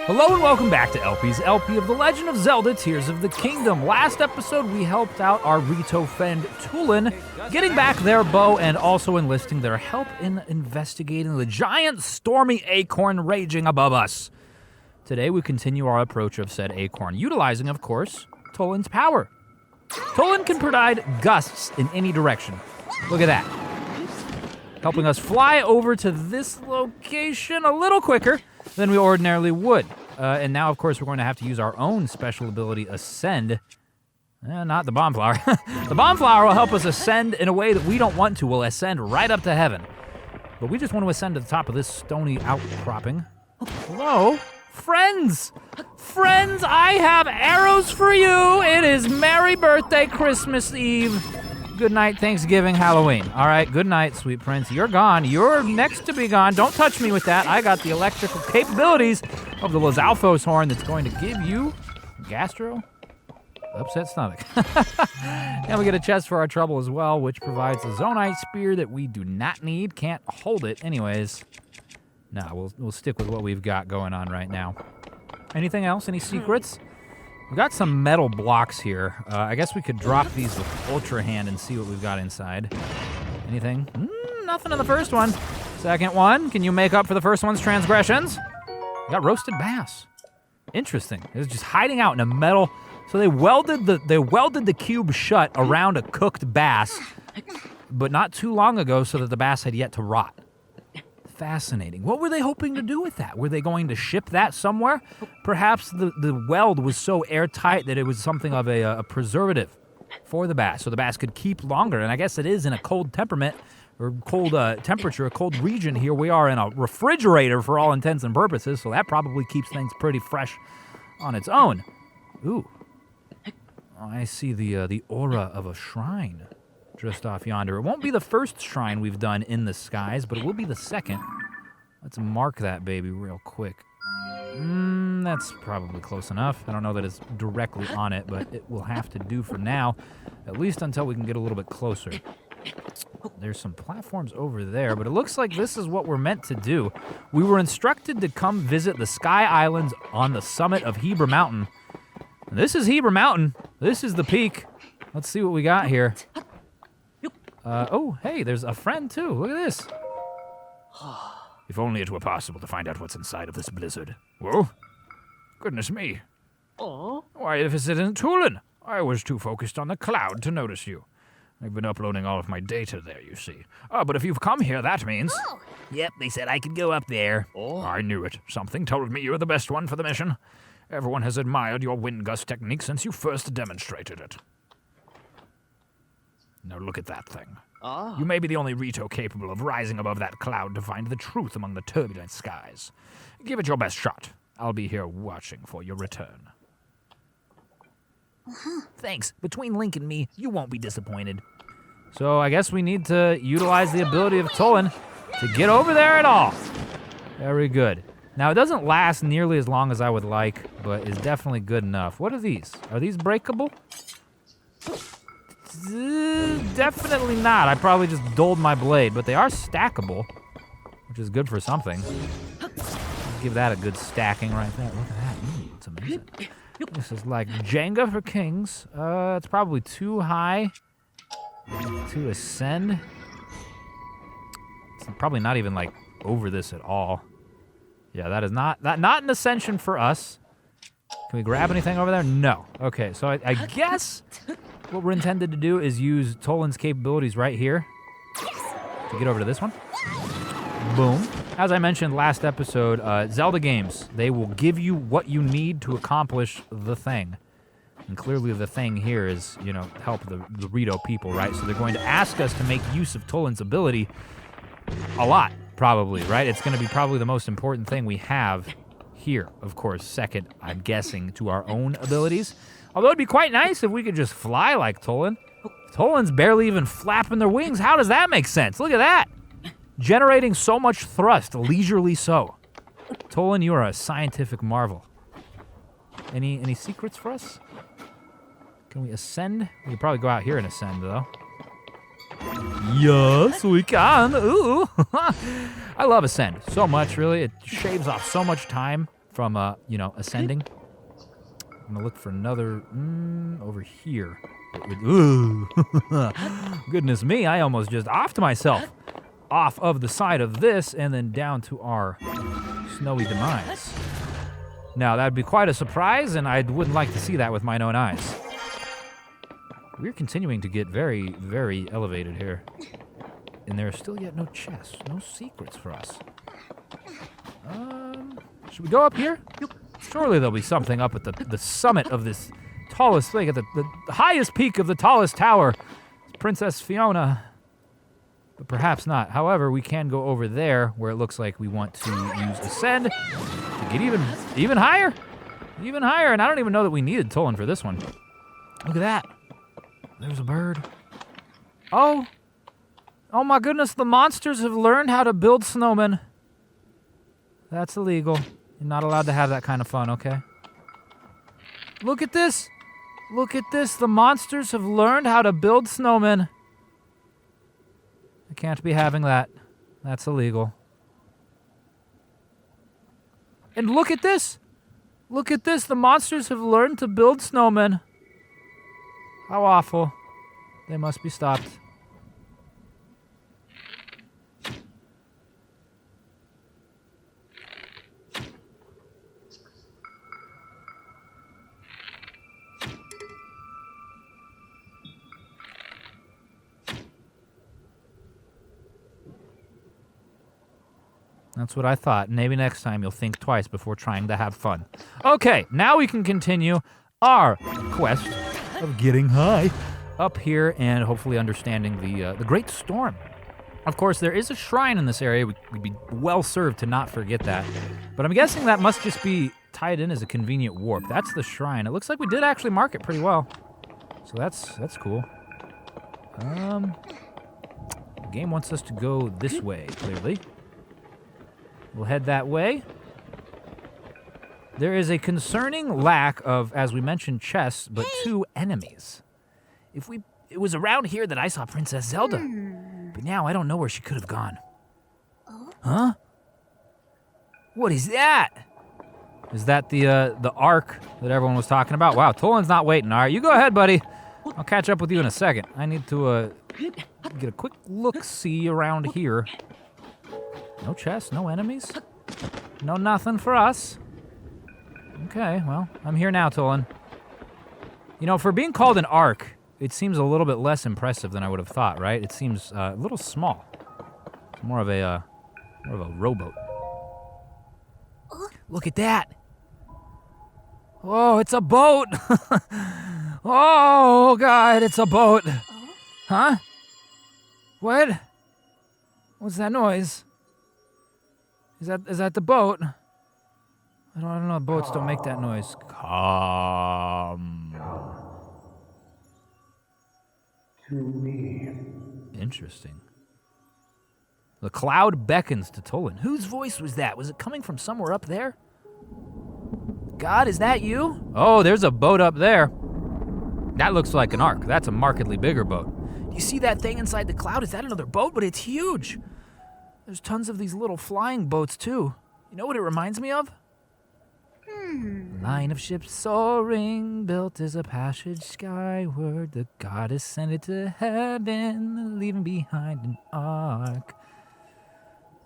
Hello and welcome back to LP's LP of The Legend of Zelda Tears of the Kingdom. Last episode, we helped out our Rito friend Tulin, getting back their bow and also enlisting their help in investigating the giant stormy acorn raging above us. Today, we continue our approach of said acorn, utilizing, of course, Tulin's power. Tulin can provide gusts in any direction. Look at that. Helping us fly over to this location a little quicker than we ordinarily would. And now, of course, we're going to have to use our own special ability, Ascend. Not the Bomb Flower. The Bomb Flower will help us ascend in a way that we don't want to. We'll ascend right up to heaven. But we just want to ascend to the top of this stony outcropping. Hello? Friends! Friends, I have arrows for you! It is Merry Birthday, Christmas Eve. Good night, Thanksgiving, Halloween. All right, good night, sweet prince. You're gone. You're next to be gone. Don't touch me with that. I got the electrical capabilities of the Lizalfos horn that's going to give you upset stomach. And we get a chest for our trouble as well, which provides a Zonite spear that we do not need. Can't hold it anyways. No, we'll stick with what we've got going on right now. Anything else? Any secrets? We got some metal blocks here. I guess we could drop these with Ultra Hand and see what we've got inside. Anything? Nothing in the first one. Second one, can you make up for the first one's transgressions? We got roasted bass. Interesting. It was just hiding out in a metal. So they welded the cube shut around a cooked bass, but not too long ago, so that the bass had yet to rot. Fascinating. What were they hoping to do with that? Were they going to ship that somewhere? Perhaps the weld was so airtight that it was something of a preservative for the bass, so the bass could keep longer. And I guess it is in a cold temperament, or cold temperature, a cold region here. We are in a refrigerator for all intents and purposes, so that probably keeps things pretty fresh on its own. Ooh. I see the aura of a shrine just off yonder. It won't be the first shrine we've done in the skies, but it will be the second. Let's mark that baby real quick. That's probably close enough. I don't know that it's directly on it, but it will have to do for now, at least until we can get a little bit closer. There's some platforms over there, but it looks like this is what we're meant to do. We were instructed to come visit the Sky Islands on the summit of Hebra Mountain. And this is Hebra Mountain. This is the peak. Let's see what we got here. Oh, hey, there's a friend, too. Look at this. If only it were possible to find out what's inside of this blizzard. Whoa. Goodness me. Why, if it isn't Tulin. I was too focused on the cloud to notice you. I've been uploading all of my data there, you see. But if you've come here, that means... Oh. Yep, they said I could go up there. I knew it. Something told me you were the best one for the mission. Everyone has admired your wind gust technique since you first demonstrated it. Now look at that thing. You may be the only Rito capable of rising above that cloud to find the truth among the turbulent skies. Give it your best shot. I'll be here watching for your return. Thanks. Between Link and me, you won't be disappointed. So I guess we need to utilize the ability of Tulin to get over there at all. Very good. Now, it doesn't last nearly as long as I would like, but is definitely good enough. What are these? Are these breakable? Definitely not. I probably just dulled my blade, but they are stackable, which is good for something. Let's give that a good stacking right there. Look at that. It's amazing. This is like Jenga for kings. It's probably too high to ascend. It's probably not even like over this at all. Yeah, that is not an ascension for us. Can we grab anything over there? No. Okay, so I guess what we're intended to do is use Tulin's capabilities right here to get over to this one. Boom. As I mentioned last episode, Zelda games, they will give you what you need to accomplish the thing. And clearly the thing here is, help the Rito people, right? So they're going to ask us to make use of Tulin's ability a lot, probably, right? It's going to be probably the most important thing we have here. Of course, second, I'm guessing, to our own abilities. Although it'd be quite nice if we could just fly like Tulin. Tulin's barely even flapping their wings. How does that make sense? Look at that. Generating so much thrust, leisurely so. Tulin, you are a scientific marvel. Any secrets for us? Can we ascend? We could probably go out here and ascend, though. Yes, we can. Ooh. I love ascend so much, really. It shaves off so much time. from you know, ascending. I'm gonna look for another over here. Ooh. Goodness me, I almost just offed myself off of the side of this and then down to our snowy demise. Now, that'd be quite a surprise, and I wouldn't like to see that with my own eyes. We're continuing to get very, very elevated here. And there are still yet no chests, no secrets for us. Should we go up here? Surely there'll be something up at the summit of this tallest thing, at the highest peak of the tallest tower. It's Princess Fiona. But perhaps not. However, we can go over there where it looks like we want to use Ascend to get even higher. Even higher. And I don't even know that we needed Tulin for this one. Look at that. There's a bird. Oh. Oh my goodness, the monsters have learned how to build snowmen. That's illegal. You're not allowed to have that kind of fun, okay? Look at this. Look at this. The monsters have learned how to build snowmen. I can't be having that. That's illegal. And look at this. Look at this. The monsters have learned to build snowmen. How awful. They must be stopped. That's what I thought. Maybe next time you'll think twice before trying to have fun. Okay, now we can continue our quest of getting high up here and hopefully understanding the Great Storm. Of course, there is a shrine in this area. We'd be well served to not forget that. But I'm guessing that must just be tied in as a convenient warp. That's the shrine. It looks like we did actually mark it pretty well. So that's cool. The game wants us to go this way, clearly. We'll head that way. There is a concerning lack of, as we mentioned, chests, but 2 enemies. It was around here that I saw Princess Zelda, but now I don't know where she could have gone. Huh? What is that? Is that the arc that everyone was talking about? Wow, Tulin's not waiting. All right, you go ahead, buddy. I'll catch up with you in a second. I need to get a quick look-see around here. No chests, no enemies, no nothing for us. Okay, well, I'm here now, Tulin. You know, for being called an ark, it seems a little bit less impressive than I would have thought, right? It seems a little small. It's more of a rowboat. Look at that! Oh, it's a boat! Oh, God, it's a boat! Huh? What? What's that noise? Is that the boat? I don't know. Boats don't make that noise. Come to me. Interesting. The cloud beckons to Tulin. Whose voice was that? Was it coming from somewhere up there? God, is that you? Oh, there's a boat up there. That looks like an ark. That's a markedly bigger boat. Do you see that thing inside the cloud? Is that another boat? But it's huge. There's tons of these little flying boats, too. You know what it reminds me of? Line of ships soaring, built as a passage skyward. The goddess sent it to heaven, leaving behind an ark.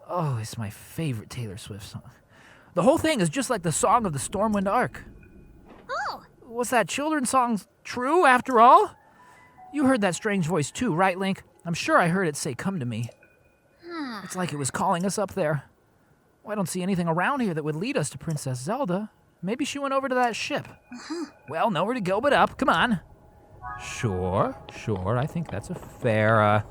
Oh, it's my favorite Taylor Swift song. The whole thing is just like the song of the Stormwind Ark. Oh! Was that children's song true, after all? You heard that strange voice, too, right, Link? I'm sure I heard it say, "Come to me." It's like it was calling us up there. Well, I don't see anything around here that would lead us to Princess Zelda. Maybe she went over to that ship. Well, nowhere to go but up. Come on. Sure. I think that's a fair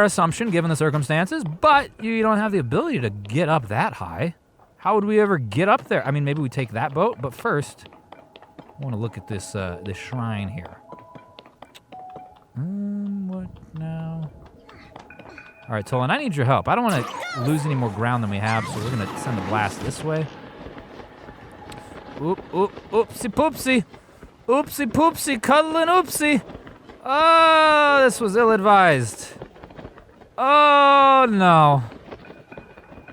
assumption given the circumstances, but you don't have the ability to get up that high. How would we ever get up there? I mean, maybe we take that boat, but first, I want to look at this shrine here. What now? All right, Tulin, I need your help. I don't want to lose any more ground than we have, so we're going to send the blast this way. Oopsie poopsie. Oopsie poopsie, cuddling oopsie. Oh, this was ill-advised. Oh, no.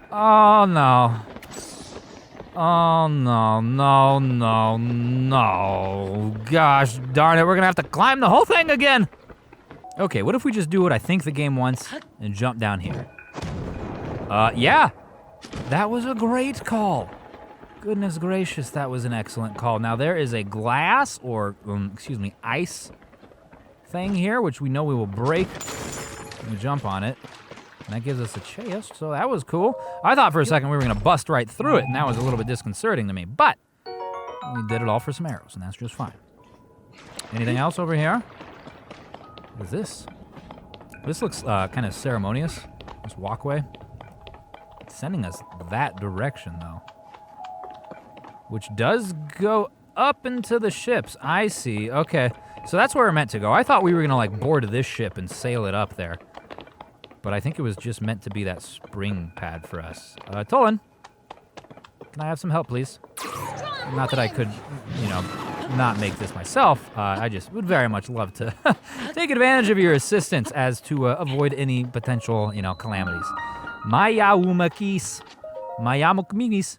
Oh, no. Oh, no, no, no, no. Gosh darn it, we're gonna have to climb the whole thing again. Okay, what if we just do what I think the game wants and jump down here? Yeah. That was a great call. Goodness gracious, that was an excellent call. Now there is a glass or, ice thing here, which we know we will break when we jump on it. And that gives us a chest, so that was cool. I thought for a second we were gonna bust right through it, and that was a little bit disconcerting to me, but we did it all for some arrows, and that's just fine. Anything else over here? What is this? This looks kind of ceremonious, this walkway. It's sending us that direction, though. Which does go up into the ships. I see, okay. So that's where we're meant to go. I thought we were gonna like board this ship and sail it up there. But I think it was just meant to be that spring pad for us. Tulin, can I have some help, please? Not that I could, not make this myself. I just would very much love to take advantage of your assistance as to avoid any potential, calamities. Mayaumekis Mayaumekis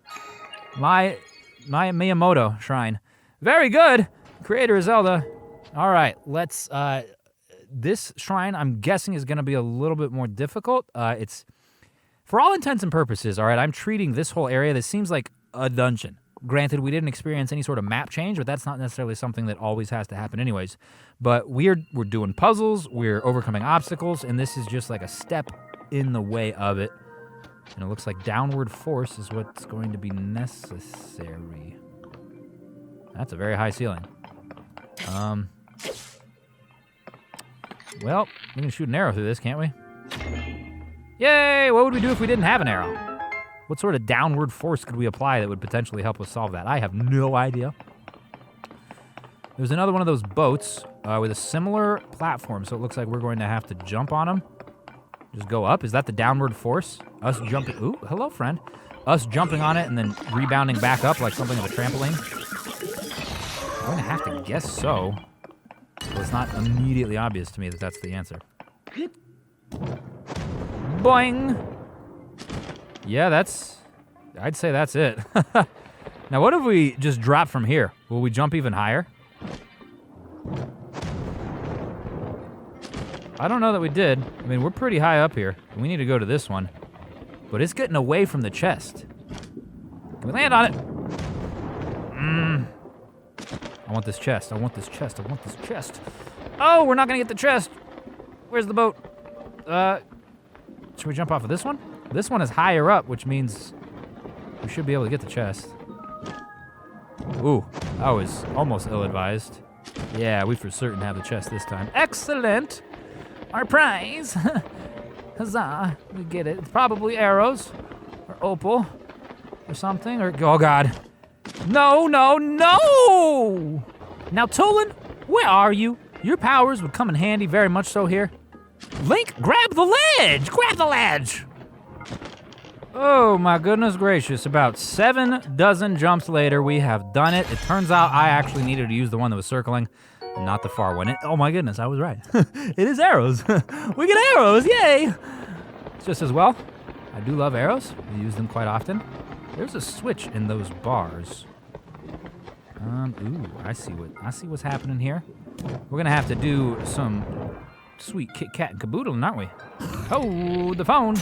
Shrine. Very good. Creator of Zelda. All right, let's... this shrine, I'm guessing, is going to be a little bit more difficult. It's, for all intents and purposes, all right, I'm treating this whole area, this seems like a dungeon. Granted, we didn't experience any sort of map change, but that's not necessarily something that always has to happen anyways. But we're doing puzzles, we're overcoming obstacles, and this is just like a step in the way of it. And it looks like downward force is what's going to be necessary. That's a very high ceiling. Well, we can shoot an arrow through this, can't we? Yay! What would we do if we didn't have an arrow? What sort of downward force could we apply that would potentially help us solve that? I have no idea. There's another one of those boats with a similar platform, so it looks like we're going to have to jump on them. Just go up. Is that the downward force? Us jumping... Ooh, hello, friend. Us jumping on it and then rebounding back up like something of a trampoline? I'm going to have to guess so. Well, it's not immediately obvious to me that that's the answer. Boing! Yeah, I'd say that's it. Now, what if we just drop from here? Will we jump even higher? I don't know that we did. I mean, we're pretty high up here. We need to go to this one. But it's getting away from the chest. Can we land on it? I want this chest. I want this chest. I want this chest. Oh, we're not gonna get the chest. Where's the boat? Should we jump off of this one? This one is higher up, which means we should be able to get the chest. Ooh, that was almost ill-advised. Yeah, we for certain have the chest this time. Excellent! Our prize! Huzzah! We get it. It's probably arrows, or opal, or something, or... Oh, God. No, no, no! Now, Tulin, where are you? Your powers would come in handy very much so here. Link, grab the ledge! Grab the ledge! Oh, my goodness gracious. About 7 dozen jumps later, we have done it. It turns out I actually needed to use the one that was circling, and not the far one. Oh, my goodness, I was right. It is arrows. We get arrows, yay! It's just as well. I do love arrows. We use them quite often. There's a switch in those bars. Ooh, I see what's happening here. We're gonna have to do some sweet Kit Kat and caboodling, aren't we? Oh, the phone.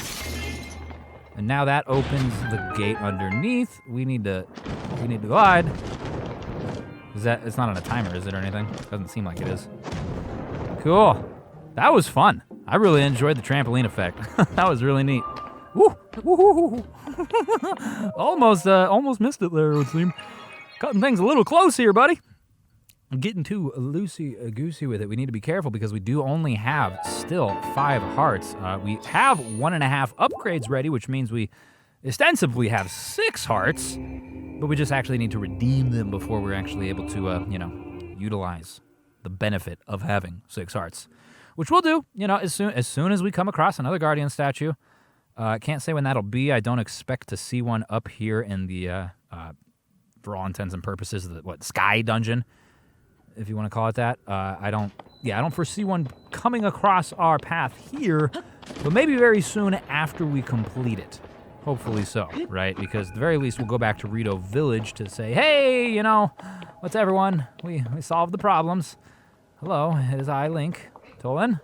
And now that opens the gate underneath. We need to glide. It's not on a timer, is it, or anything? Doesn't seem like it is. Cool. That was fun. I really enjoyed the trampoline effect. That was really neat. Woo! Woo! Almost missed it there, it would seem. Cutting things a little close here, buddy. I'm getting too loosey-goosey with it. We need to be careful because we do only have still 5 hearts. We have 1.5 upgrades ready, which means we ostensibly have 6 hearts, but we just actually need to redeem them before we're actually able to, utilize the benefit of having 6 hearts, which we'll do, as soon as we come across another Guardian statue. I can't say when that'll be. I don't expect to see one up here in the, for all intents and purposes, the Sky Dungeon, if you want to call it that. I don't foresee one coming across our path here, but maybe very soon after we complete it. Hopefully so, right? Because at the very least, we'll go back to Rito Village to say, hey, you know, what's everyone? We solved the problems. Hello, it is I, Link. Tulin?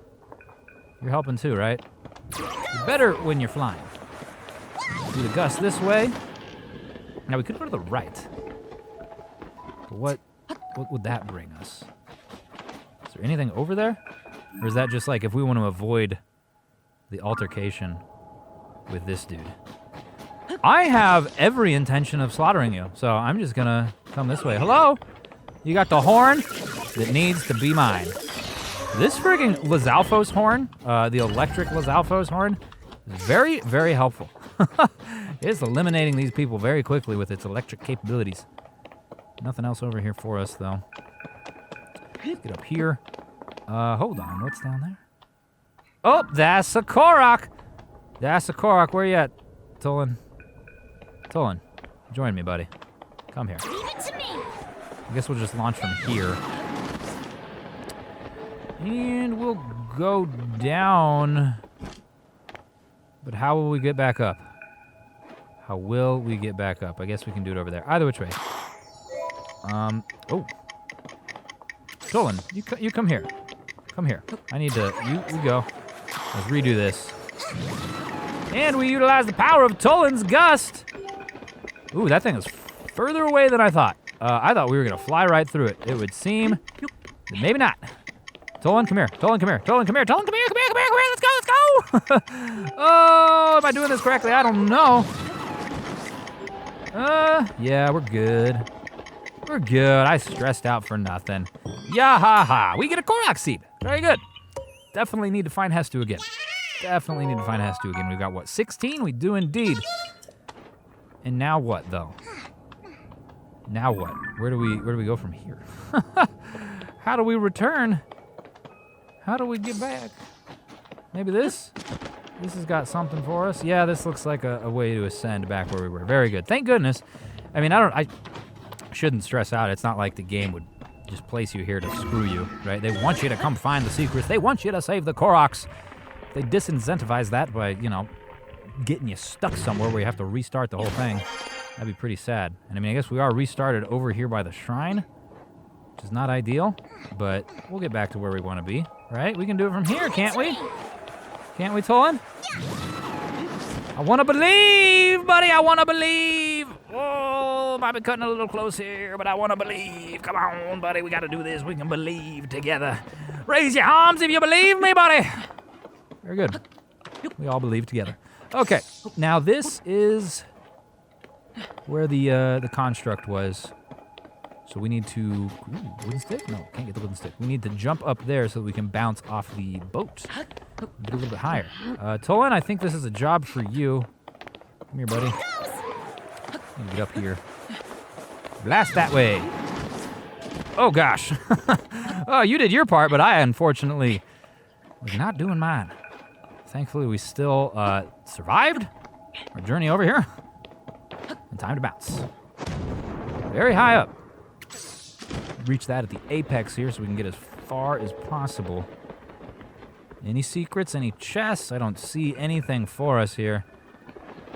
You're helping too, right? You're better when you're flying. Do the gust this way. Now, we could go to the right. But what would that bring us? Is there anything over there? Or is that just like if we want to avoid the altercation with this dude? I have every intention of slaughtering you, so I'm just gonna come this way. Hello? You got the horn that needs to be mine. This friggin' Lizalfos horn, the electric Lizalfos horn, is very, very helpful. It's eliminating these people very quickly with its electric capabilities. Nothing else over here for us, though. Let's get up here. Hold on, what's down there? Oh, that's a Korok! That's a Korok, where you at, Tulin? Tulin, join me, buddy. Come here. Leave it to me. I guess we'll just launch from here. And we'll go down. But how will we get back up? How will we get back up? I guess we can do it over there. Either which way. Oh. Tulin, you come here. Come here. I need to, you go. Let's redo this. And we utilize the power of Tulin's Gust. Ooh, that thing is further away than I thought. I thought we were going to fly right through it. It would seem that maybe not. Tulin, come here. Tulin, come here. Tulin, come here. Tulin, come here. Come here. Come here. Come here. Let's go. Let's go. Oh, am I doing this correctly? I don't know. Yeah, we're good. We're good. I stressed out for nothing. Yahaha. We get a Korok seed. Very good. Definitely need to find Hestu again. Definitely need to find Hestu again. We've got, what, 16? We do indeed. And now what, though? Now what? Where do we go from here? How do we return? How do we get back? Maybe this? This has got something for us. Yeah, this looks like a way to ascend back where we were. Very good. Thank goodness. I mean, I shouldn't stress out. It's not like the game would just place you here to screw you, right? They want you to come find the secrets. They want you to save the Koroks. They disincentivize that by, you know, getting you stuck somewhere where you have to restart the whole thing. That'd be pretty sad. And I mean, I guess we are restarted over here by the shrine, which is not ideal, but we'll get back to where we want to be, right? We can do it from here, can't we? Can't we, Tulin? I want to believe, buddy. I want to believe. Oh, might be cutting a little close here, but I want to believe. Come on, buddy. We got to do this. We can believe together. Raise your arms if you believe me, buddy. Very good. We all believe together. Okay, now this is where the construct was. So we need to... Ooh, wooden stick? No, can't get the wooden stick. We need to jump up there so that we can bounce off the boat. Get a little bit higher. Tulin, I think this is a job for you. Come here, buddy. Get up here. Blast that way. Oh, gosh. Oh, you did your part, but I, unfortunately, was not doing mine. Thankfully, we still survived our journey over here. And time to bounce. Very high up. Reach that at the apex here so we can get as far as possible. Any secrets? Any chests? I don't see anything for us here.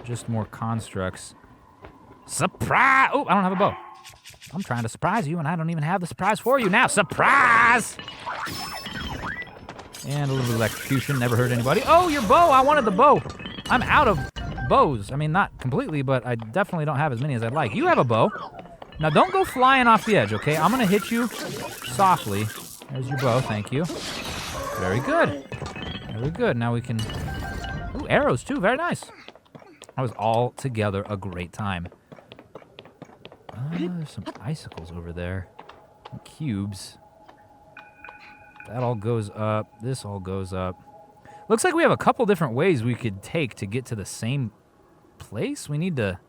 Just more constructs. Surprise! Oh, I don't have a bow. I'm trying to surprise you, and I don't even have the surprise for you now. Surprise! And a little bit of electrocution. Never hurt anybody. Oh, your bow! I wanted the bow. I'm out of bows. I mean, not completely, but I definitely don't have as many as I'd like. You have a bow. Now, don't go flying off the edge, okay? I'm going to hit you softly. There's your bow. Thank you. Very good. Very good. Now we can... Ooh, arrows, too. Very nice. That was all together a great time. There's some icicles over there. Some cubes. That all goes up. This all goes up. Looks like we have a couple different ways we could take to get to the same place. We need to...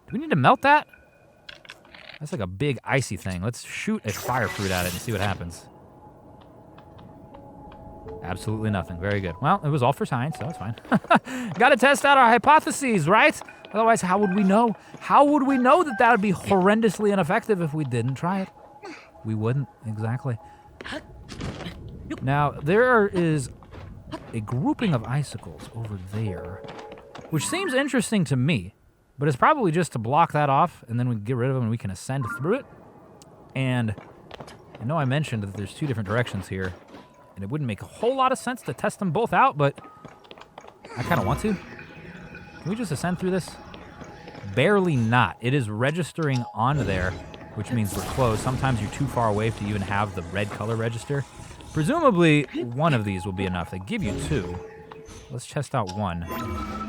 Do we need to melt that? That's like a big icy thing. Let's shoot a fire fruit at it and see what happens. Absolutely nothing. Very good. Well, it was all for science, so it's fine. Got to test out our hypotheses, right? Otherwise, how would we know? How would we know that that would be horrendously ineffective if we didn't try it? We wouldn't, exactly. Now, there is a grouping of icicles over there. which seems interesting to me, but it's probably just to block that off, and then we get rid of them and we can ascend through it. And I know I mentioned that there's 2 different directions here, and it wouldn't make a whole lot of sense to test them both out, but I kind of want to. Can we just ascend through this? Barely not. It is registering on there, which means we're close. Sometimes you're too far away to even have the red color register. Presumably, one of these will be enough. They give you 2. Let's test out 1.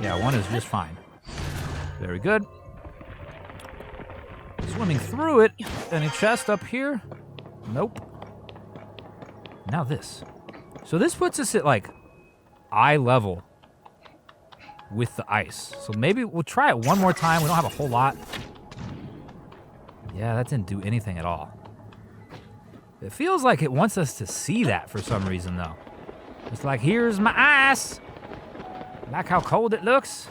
Yeah, 1 is just fine. Very good. Swimming through it. Any chest up here? Nope. Now this. So this puts us at, like, eye level with the ice. So maybe we'll try it one more time. We don't have a whole lot. Yeah, that didn't do anything at all. It feels like it wants us to see that for some reason, though. It's like, here's my ice. Like how cold it looks.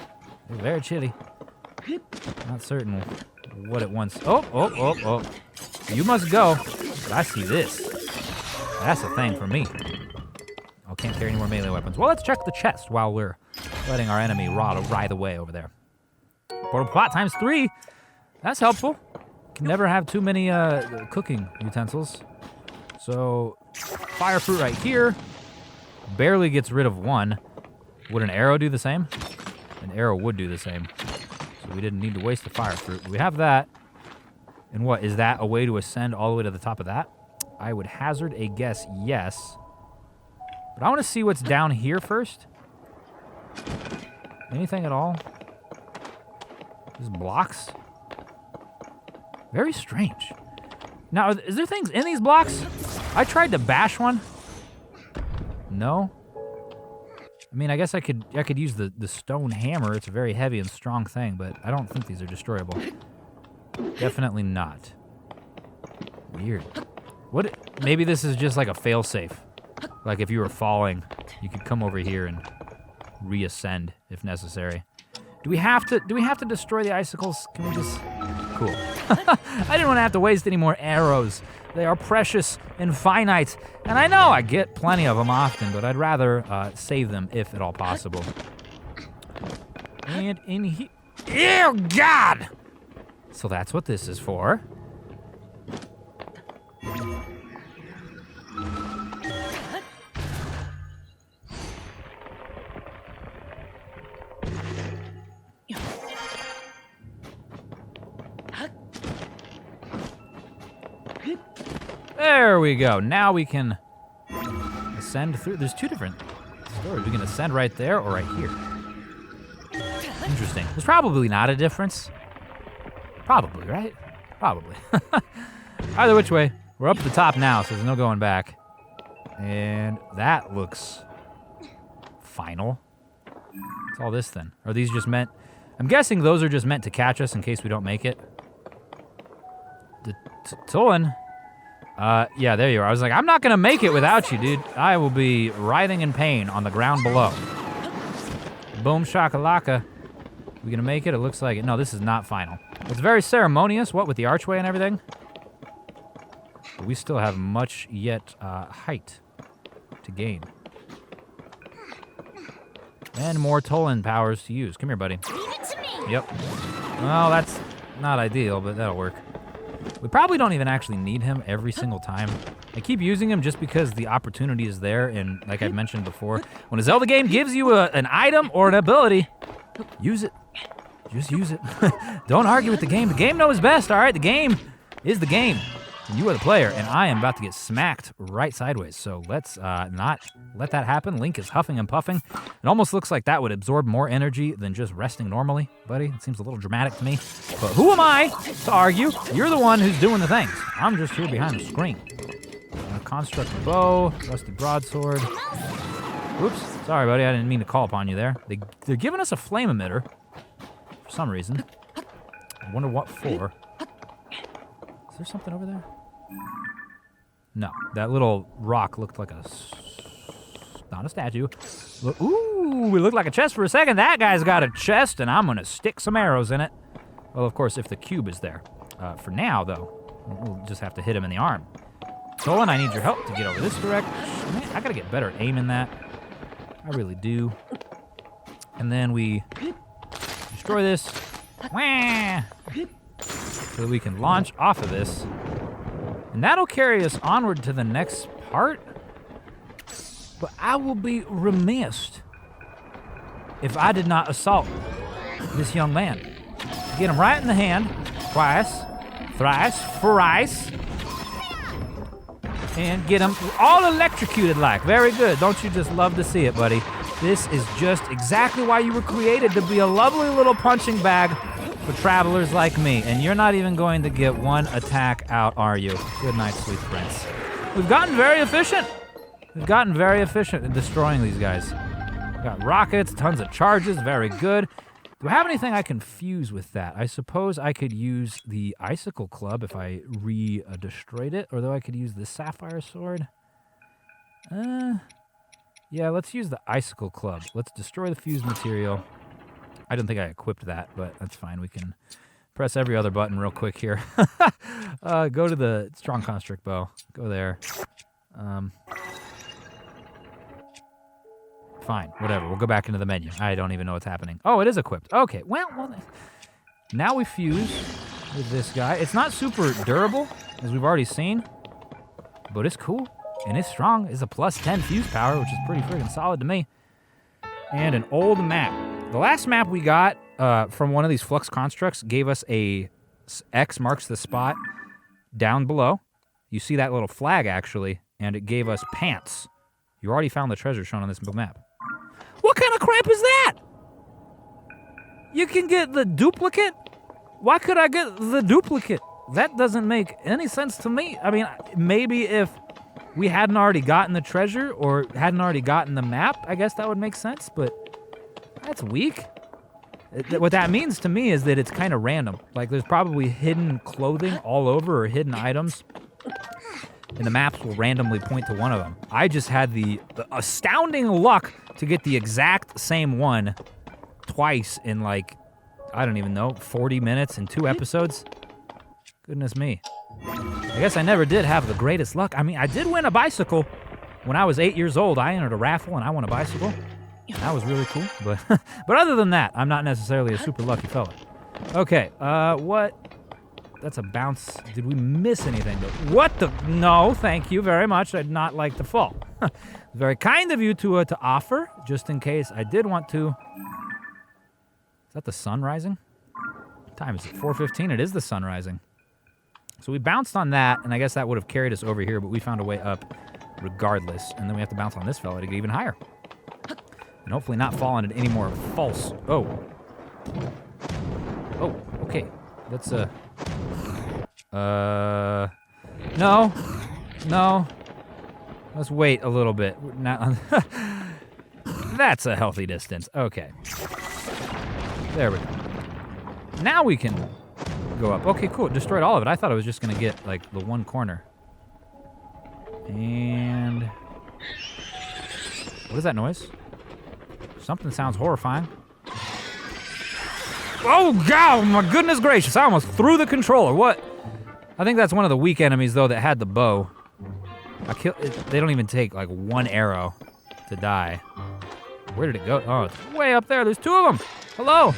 It's very chilly. Not certain what it wants. Oh. You must go. But I see this. That's a thing for me. Oh, can't carry any more melee weapons. Well, let's check the chest while we're letting our enemy ride away over there. Portable pot times 3. That's helpful. Can never have too many cooking utensils. So, fire fruit right here. Barely gets rid of 1. Would an arrow do the same? An arrow would do the same. So we didn't need to waste the fire fruit. We have that. And what, is that a way to ascend all the way to the top of that? I would hazard a guess yes. But I want to see what's down here first. Anything at all? Just blocks? Very strange. Now, is there things in these blocks? I tried to bash one. No? I mean, I guess I could use the stone hammer. It's a very heavy and strong thing, but I don't think these are destroyable. Definitely not. Weird. What? Maybe this is just like a failsafe. Like if you were falling, you could come over here and reascend if necessary. Do we have to destroy the icicles? Can we just... Cool. I didn't want to have to waste any more arrows. They are precious and finite. And I know I get plenty of them often, but I'd rather save them if at all possible. And in here... Ew, God! So that's what this is for. There we go. Now we can ascend through. There's 2 different stories. We can ascend right there or right here. Interesting. There's probably not a difference. Probably, right? Probably. Either which way, we're up at the top now, so there's no going back. And that looks final. What's all this then? Are these just meant... I'm guessing those are just meant to catch us in case we don't make it. Tulin... yeah, there you are. I was like, I'm not gonna make it without you, dude. I will be writhing in pain on the ground below. Boom shakalaka. We gonna make it? It looks like it. No, this is not final. It's very ceremonious, what, with the archway and everything? But we still have much yet height to gain. And more Tulin powers to use. Come here, buddy. Leave it to me. Yep. Well, that's not ideal, but that'll work. We probably don't even actually need him every single time. I keep using him just because the opportunity is there, and like I've mentioned before, when a Zelda game gives you an item or an ability, use it. Just use it. Don't argue with the game. The game knows best, all right? The game is the game. And you are the player, and I am about to get smacked right sideways, so let's not let that happen. Link is huffing and puffing. It almost looks like that would absorb more energy than just resting normally, buddy. It seems a little dramatic to me. But who am I to argue? You're the one who's doing the things. I'm just here behind the screen. Construct bow, rusty broadsword. Oops, sorry, buddy. I didn't mean to call upon you there. They're giving us a flame emitter for some reason. I wonder what for. Is there something over there? No, that little rock looked like not a statue. Ooh, it looked like a chest for a second. That guy's got a chest, and I'm gonna stick some arrows in it. Well, of course, if the cube is there. For now, though, we'll just have to hit him in the arm. Tulin, I need your help to get over this direction. Man, I gotta get better at aiming that. I really do. And then we destroy this. Wah! So that we can launch off of this. And that'll carry us onward to the next part. But I will be remiss if I did not assault this young man. Get him right in the hand. Twice. Thrice. Thrice. And get him all electrocuted like. Very good. Don't you just love to see it, buddy? This is just exactly why you were created, to be a lovely little punching bag for travelers like me. And you're not even going to get one attack out, are you? Good night, sweet prince. We've gotten very efficient. We've gotten very efficient in destroying these guys. We've got rockets, tons of charges, very good. Do I have anything I can fuse with that? I suppose I could use the icicle club if I destroyed it, or though I could use the sapphire sword. Yeah, let's use the icicle club. Let's destroy the fused material. I don't think I equipped that, but that's fine. We can press every other button real quick here. Go to the strong construct bow. Go there. Fine, whatever. We'll go back into the menu. I don't even know what's happening. Oh, it is equipped. Okay, well, now we fuse with this guy. It's not super durable, as we've already seen, but it's cool, and it's strong. It's a plus 10 fuse power, which is pretty freaking solid to me. And an old map. The last map we got from one of these flux constructs gave us a X marks the spot down below. You see that little flag, actually, and it gave us pants. You already found the treasure shown on this map. What kind of crap is that? You can get the duplicate? Why could I get the duplicate? That doesn't make any sense to me. I mean, maybe if we hadn't already gotten the treasure or hadn't already gotten the map, I guess that would make sense, but that's weak. What that means to me is that it's kind of random. Like, there's probably hidden clothing all over or hidden items, and the maps will randomly point to one of them. I just had the astounding luck to get the exact same one twice in, like, I don't even know, 40 minutes in 2 episodes. Goodness me. I guess I never did have the greatest luck. I mean, I did win a bicycle. When I was 8 years old, I entered a raffle and I won a bicycle. That was really cool. But but other than that, I'm not necessarily a super lucky fella. Okay, what? That's a bounce. Did we miss anything? What the? No, thank you very much. I'd not like to fall. Very kind of you to offer, just in case I did want to. Is that the sun rising? What time is it? 4:15. It is the sun rising. So we bounced on that, and I guess that would have carried us over here, but we found a way up regardless. And then we have to bounce on this fella to get even higher. And hopefully not fall into any more false. Oh. Oh, okay. Let's, no. No. Let's wait a little bit. Now, that's a healthy distance. Okay. There we go. Now we can go up. Okay, cool. It destroyed all of it. I thought I was just going to get, like, the one corner. And what is that noise? Something sounds horrifying. Oh, God, my goodness gracious. I almost threw the controller. What? I think that's one of the weak enemies, though, that had the bow. They don't even take, like, one arrow to die. Where did it go? Oh, it's way up there. There's 2 of them. Hello.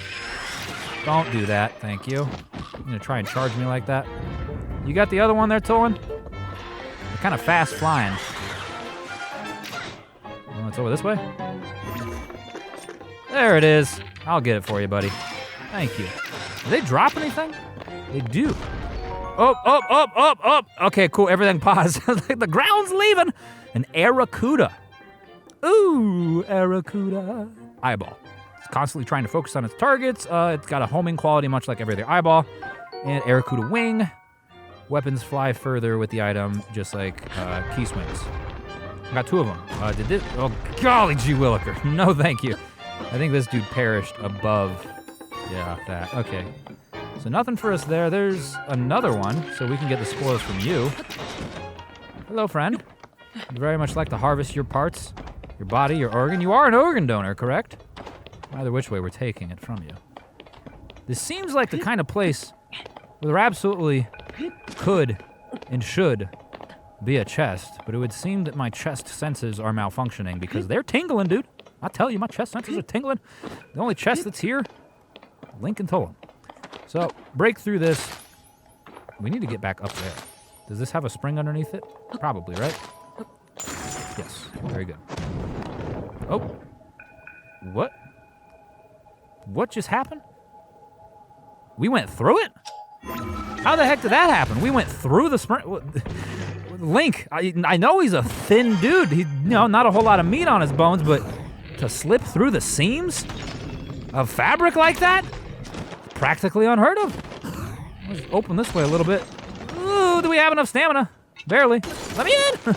Don't do that. Thank you. You're going to try and charge me like that? You got the other one there, Tulin? They're kind of fast flying. Oh, it's over this way? There it is. I'll get it for you, buddy. Thank you. Do they drop anything? They do. Up. Okay, cool. Everything paused. The ground's leaving. An Aracuda. Ooh, Aracuda. Eyeball. It's constantly trying to focus on its targets. It's got a homing quality, much like every other eyeball. And Aracuda wing. Weapons fly further with the item, just like key swings. Got 2 of them. Did this? Oh, golly gee williker. No, thank you. I think this dude perished above. Yeah, that. Okay. So nothing for us there. There's another one, so we can get the spoils from you. Hello, friend. I'd very much like to harvest your parts, your body, your organ. You are an organ donor, correct? Either which way, we're taking it from you. This seems like the kind of place where there absolutely could and should be a chest, but it would seem that my chest senses are malfunctioning because they're tingling, dude. I tell you, my chest senses are tingling. The only chest that's here, Link and Tulin. So, break through this. We need to get back up there. Does this have a spring underneath it? Probably, right? Yes. Very good. Oh. What? What just happened? We went through it? How the heck did that happen? We went through the spring. Link, I know he's a thin dude. He, not a whole lot of meat on his bones, but to slip through the seams of fabric like that? Practically unheard of. Let's open this way a little bit. Ooh, do we have enough stamina? Barely. Let me in!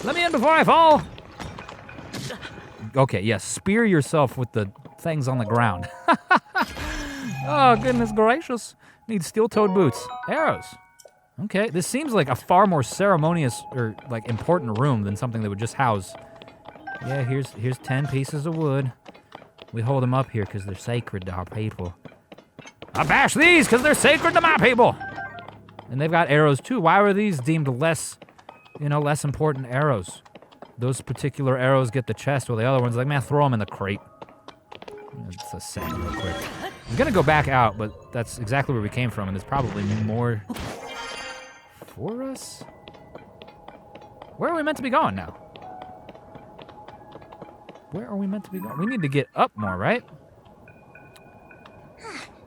Let me in before I fall. Okay, yes, spear yourself with the things on the ground. Oh, goodness gracious. Need steel-toed boots. Arrows. Okay, this seems like a far more ceremonious or like important room than something that would just house. Yeah, here's 10 pieces of wood. We hold them up here because they're sacred to our people. I bash these because they're sacred to my people. And they've got arrows too. Why were these deemed less, less important arrows? Those particular arrows get the chest, while the other ones like, man, throw them in the crate. It's a set real quick. I'm gonna go back out, but that's exactly where we came from, and there's probably more for us. Where are we meant to be going now? Where are we meant to be going? We need to get up more, right?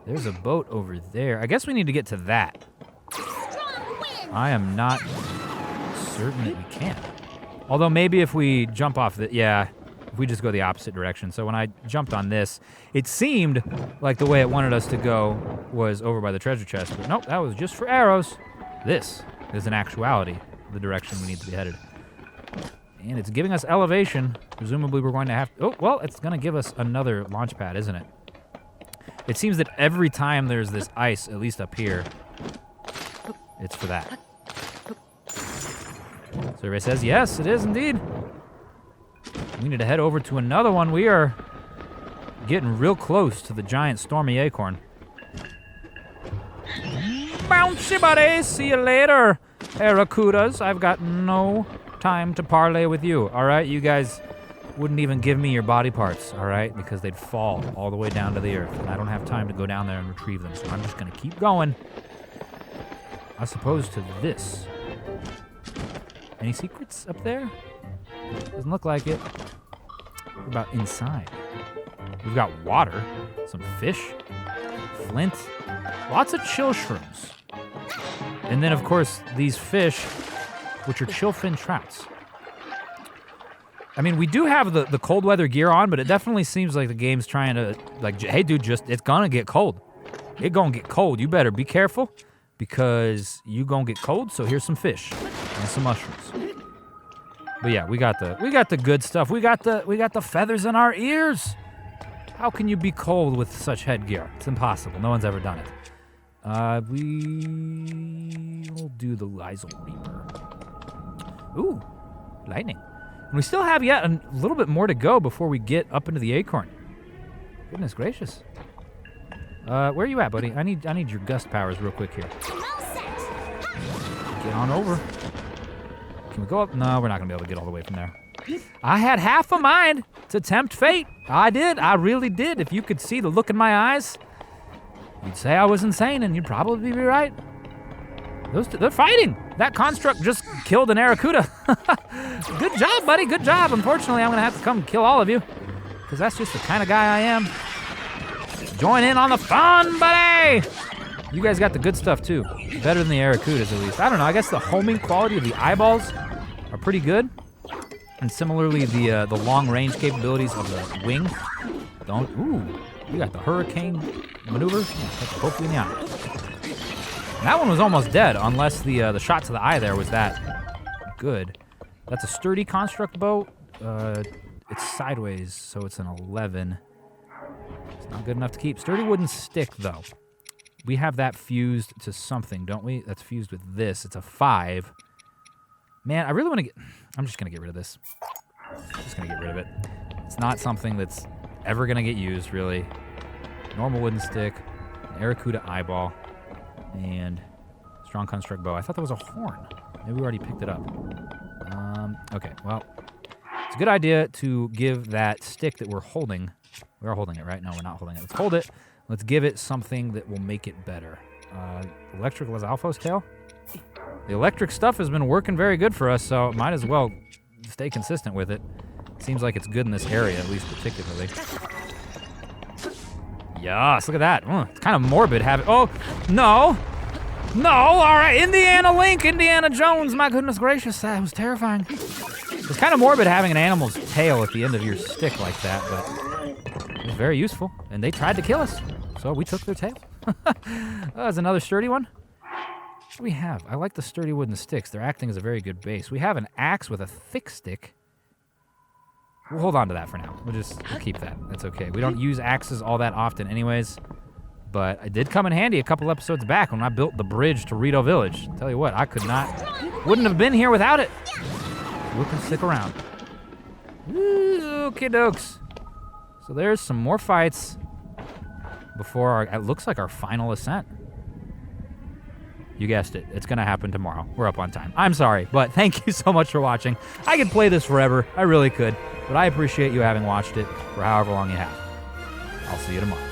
There's a boat over there. I guess we need to get to that. I am not certain that we can. Although maybe if we jump off the, if we just go the opposite direction. So when I jumped on this, it seemed like the way it wanted us to go was over by the treasure chest. But nope, that was just for arrows. This is in actuality the direction we need to be headed. And it's giving us elevation. Presumably we're going to have to, it's going to give us another launch pad, isn't it? It seems that every time there's this ice, at least up here, it's for that. Survey says, yes, it is indeed. We need to head over to another one. We are getting real close to the giant stormy acorn. Bouncy buddy, see you later, Aracudas. I've got no time to parlay with you, all right? You guys wouldn't even give me your body parts, all right? Because they'd fall all the way down to the earth, and I don't have time to go down there and retrieve them, so I'm just gonna keep going. I suppose to this. Any secrets up there? Doesn't look like it. What about inside? We've got water, some fish, flint, lots of chill shrooms. And then, of course, these fish, which are chillfin trouts. I mean, we do have the cold weather gear on, but it definitely seems like the game's trying to, like, hey, dude, it's gonna get cold. It's gonna get cold. You better be careful because you gonna get cold, so here's some fish and some mushrooms. But yeah, we got the good stuff. We got the feathers in our ears. How can you be cold with such headgear? It's impossible. No one's ever done it. We will do the Lysol Reaper. Ooh, lightning. And we still have yet a little bit more to go before we get up into the acorn. Goodness gracious. Where are you at, buddy? I need your gust powers real quick here. Get on over. Can we go up? No, we're not gonna be able to get all the way from there. I had half a mind to tempt fate. I did. I really did. If you could see the look in my eyes, you'd say I was insane, and you'd probably be right. They're fighting. That construct just killed an Aracuda. Good job, buddy. Good job. Unfortunately, I'm gonna have to come kill all of you, because that's just the kind of guy I am. Join in on the fun, buddy. You guys got the good stuff too. Better than the Aracudas, at least. I don't know. I guess the homing quality of the eyeballs are pretty good. And similarly, the long-range capabilities of the wing. You got the hurricane maneuvers. Poke you in the eye. And that one was almost dead, unless the shot to the eye there was that good. That's a sturdy construct bow. It's sideways, so it's an 11. It's not good enough to keep. Sturdy wooden stick, though. We have that fused to something, don't we? That's fused with this. It's a 5. Man, I really want to get... I'm just going to get rid of this. Just going to get rid of it. It's not something that's ever going to get used, really. Normal wooden stick, an Aracuda eyeball, and strong construct bow. I thought that was a horn. Maybe we already picked it up. Okay, well, it's a good idea to give that stick that we're holding... We are holding it, right? No, we're not holding it. Let's hold it. Let's give it something that will make it better. Electric Lizalfo's tail? The electric stuff has been working very good for us, so might as well stay consistent with it. Seems like it's good in this area, at least particularly. Yes, look at that. It's kind of morbid having... Oh, no! No, all right, Indiana Link, Indiana Jones. My goodness gracious, that was terrifying. It's kind of morbid having an animal's tail at the end of your stick like that, but it was very useful. And they tried to kill us, so we took their tail. That's another sturdy one. What do we have? I like the sturdy wooden sticks. They're acting as a very good base. We have an axe with a thick stick. We'll hold on to that for now. We'll keep that. That's okay. We don't use axes all that often anyways. But it did come in handy a couple episodes back when I built the bridge to Rito Village. Tell you what, wouldn't have been here without it. We can stick around. Okay, dokes. So there's some more fights before it looks like our final ascent. You guessed it. It's going to happen tomorrow. We're up on time. I'm sorry, but thank you so much for watching. I could play this forever. I really could. But I appreciate you having watched it for however long you have. I'll see you tomorrow.